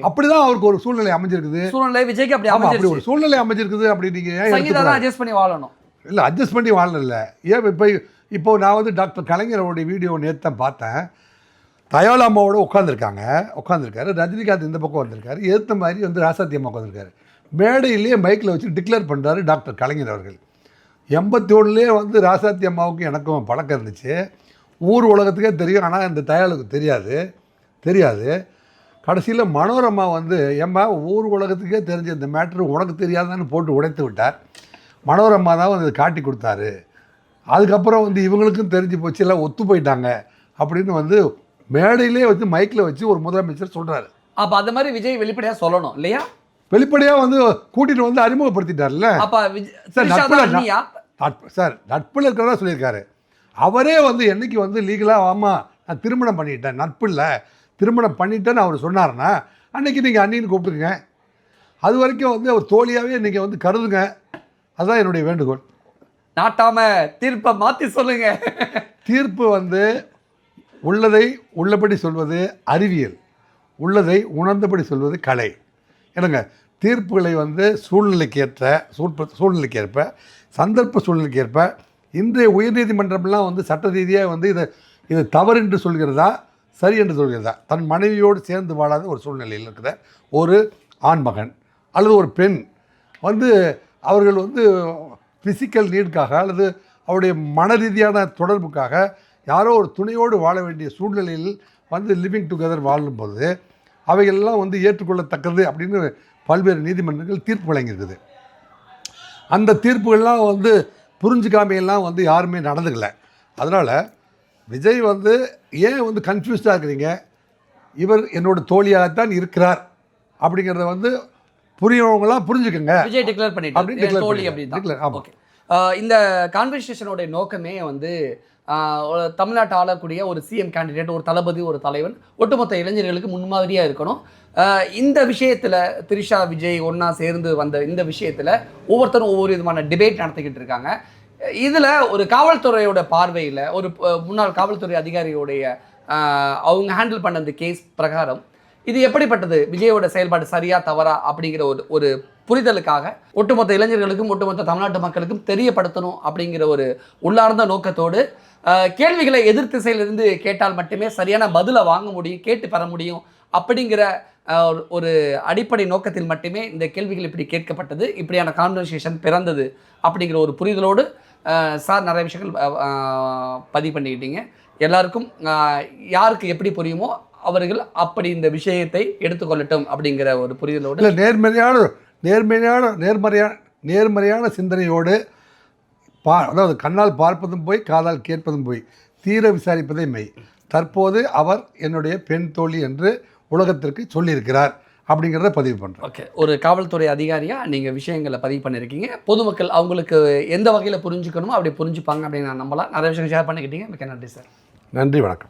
அப்படிதான் அவருக்கு ஒரு சூழ்நிலை அமைஞ்சிருக்குது. விஜய்க்கு அப்படி ஒரு சூழ்நிலை அமைஞ்சிருக்குது. அப்படி நீங்கள் அட்ஜஸ்ட் பண்ணி வாழணும். இல்லை, அட்ஜஸ்ட் பண்ணி வாழல. ஏன் இப்போ நான் வந்து டாக்டர் கலைஞரோடைய வீடியோ நேற்று தான் பார்த்தேன். தயாளு அம்மாவோட உட்காந்துருக்காரு. ரஜினிகாந்த் இந்த பக்கம் வந்திருக்காரு. ஏற்ற மாதிரி வந்து ராசாத்தி அம்மா உட்காந்துருக்காரு. மேடையிலேயே மைக்கில் வச்சு டிக்ளேர் பண்ணுறாரு டாக்டர் கலைஞர் அவர்கள். 81லேயே வந்து ராசாத்தி அம்மாவுக்கும் எனக்கும் பழக்கம் இருந்துச்சு. ஊர் உலகத்துக்கே தெரியும், ஆனால் இந்த தயாளுக்கு தெரியாது. கடைசியில் மனோரமா வந்து ஏம்மா ஊர் உலகத்துக்கே தெரிஞ்ச இந்த மேட்ரு உனக்கு தெரியாதான்னு போட்டு உடைத்து விட்டார். மனோரமா தான் வந்து காட்டி கொடுத்தாரு. அதுக்கப்புறம் வந்து இவங்களுக்கும் தெரிஞ்சு போச்சு, எல்லாம் ஒத்து போயிட்டாங்க அப்படின்னு வந்து மேடையிலே வச்சு மைக்கில் வச்சு ஒரு முதலமைச்சர் சொல்கிறாரு. அப்போ அந்த மாதிரி விஜய் வெளிப்படையாக சொல்லணும் இல்லையா? வெளிப்படையாக வந்து கூட்டிகிட்டு வந்து அறிமுகப்படுத்திட்டார்ல. அப்போ சார் நட்பில் இருக்கிறதா சொல்லியிருக்காரு. அவரே வந்து என்னைக்கு வந்து லீகலாக ஆமாம் நான் திருமணம் பண்ணிட்டேன், நட்பு இல்லை திருமணம் பண்ணிட்டேன்னு அவர் சொன்னார்னா அன்றைக்கி நீங்கள் அண்ணின்னு கூப்பிட்டுங்க. அது வரைக்கும் வந்து அவர் தோழியாகவே நீங்கள் வந்து கருதுங்க. அதுதான் என்னுடைய வேண்டுகோள். நாட்டாம தீர்ப்பை மாற்றி சொல்லுங்க. தீர்ப்பு வந்து உள்ளதை உள்ளபடி சொல்வது அறிவியல், உள்ளதை உணர்ந்தபடி சொல்வது கலை. என்னங்க தீர்ப்புகளை வந்து சூழ்நிலைக்கு ஏற்ப சந்தர்ப்ப சூழ்நிலைக்கு ஏற்ப இன்றைய உயர்நீதிமன்றம்லாம் வந்து சட்ட ரீதியாக வந்து இது தவறு என்று சொல்கிறதா சரி என்று சொல்கிறதா? தன் மனைவியோடு சேர்ந்து வாழாத ஒரு சூழ்நிலையில் இருக்கிற ஒரு ஆண்மகன் அல்லது ஒரு பெண் வந்து அவர்கள் வந்து ஃபிசிக்கல் நீடுக்காக அல்லது அவருடைய மன ரீதியான தொடர்புக்காக யாரோ ஒரு துணையோடு வாழ வேண்டிய சூழ்நிலையில் வந்து லிவிங் டுகெதர் வாழும்போது அவைகளெல்லாம் வந்து ஏற்றுக்கொள்ளத்தக்கது அப்படின்னு பல்வேறு நீதிமன்றங்கள் தீர்ப்பு வழங்கியிருக்குது. அந்த தீர்ப்புகள்லாம் வந்து புரிஞ்சுக்காமையெல்லாம் வந்து யாருமே நடந்துக்கல. அதனால் விஜய் வந்து ஏன் வந்து கன்ஃபியூஸ்டாக இருக்கிறீங்க? இவர் என்னோட தோழியாகத்தான் இருக்கிறார் அப்படிங்கிறத வந்து புரியவங்களாம் புரிஞ்சுக்கோங்க. விஜய் டிக்ளேர் பண்ணிட்டு தோழி அப்படின்னு. ஓகே, இந்த கான்வர்சேஷனோட நோக்கமே வந்து தமிழ்நாட்டை ஆளக்கூடிய ஒரு சிஎம் கேண்டிடேட், ஒரு தளபதி, ஒரு தலைவன் ஒட்டுமொத்த இளைஞர்களுக்கு முன்மாதிரியாக இருக்கணும். இந்த விஷயத்தில் திரிஷா விஜய் ஒன்றா சேர்ந்து வந்த இந்த விஷயத்தில் ஒவ்வொருத்தரும் ஒவ்வொரு விதமான டிபேட் நடத்திக்கிட்டு இருக்காங்க. இதில் ஒரு காவல்துறையோட பார்வையில் ஒரு முன்னாள் காவல்துறை அதிகாரியோடைய அவங்க ஹேண்டில் பண்ண அந்த கேஸ் பிரகாரம் இது எப்படிப்பட்டது, விஜயோட செயல்பாடு சரியா தவறா அப்படிங்கிற ஒரு புரிதலுக்காக ஒட்டுமொத்த இளைஞர்களுக்கும் ஒட்டுமொத்த தமிழ்நாட்டு மக்களுக்கும் தெரியப்படுத்தணும் அப்படிங்கிற ஒரு உள்ளார்ந்த நோக்கத்தோடு கேள்விகளை எதிர் திசையிலிருந்து கேட்டால் மட்டுமே சரியான பதிலை வாங்க முடியும், கேட்டு பெற முடியும் அப்படிங்கிற ஒரு அடிப்படை நோக்கத்தில் மட்டுமே இந்த கேள்விகள் இப்படி கேட்கப்பட்டது, இப்படியான கான்வர்சேஷன் பிறந்தது அப்படிங்கிற ஒரு புரிதலோடு சார் நிறைய விஷயங்கள் பதிவு பண்ணிக்கிட்டீங்க. எல்லாருக்கும் யாருக்கு எப்படி புரியுமோ அவர்கள் அப்படி இந்த விஷயத்தை எடுத்துக்கொள்ளட்டும் அப்படிங்கிற ஒரு புரிதலோடு நேர்மறையான சிந்தனையோடு அதாவது கண்ணால் பார்ப்பதும் போய் காதால் கேட்பதும் போய் தீர விசாரிப்பதே மெய். தற்போது அவர் என்னுடைய பெண் தோழி என்று உலகத்திற்கு சொல்லியிருக்கிறார் அப்படிங்கிறத பதிவு பண்ணுறேன். ஓகே, ஒரு காவல்துறை அதிகாரியாக நீங்கள் விஷயங்களை பதிவு பண்ணியிருக்கீங்க. பொதுமக்கள் அவங்களுக்கு எந்த வகையில் புரிஞ்சுக்கணுமோ அப்படி புரிஞ்சுப்பாங்க அப்படின்னு நான் நம்பலாம். நிறைய விஷயம் ஷேர் பண்ணிக்கிட்டீங்க. மிக்க நன்றி சார். நன்றி, வணக்கம்.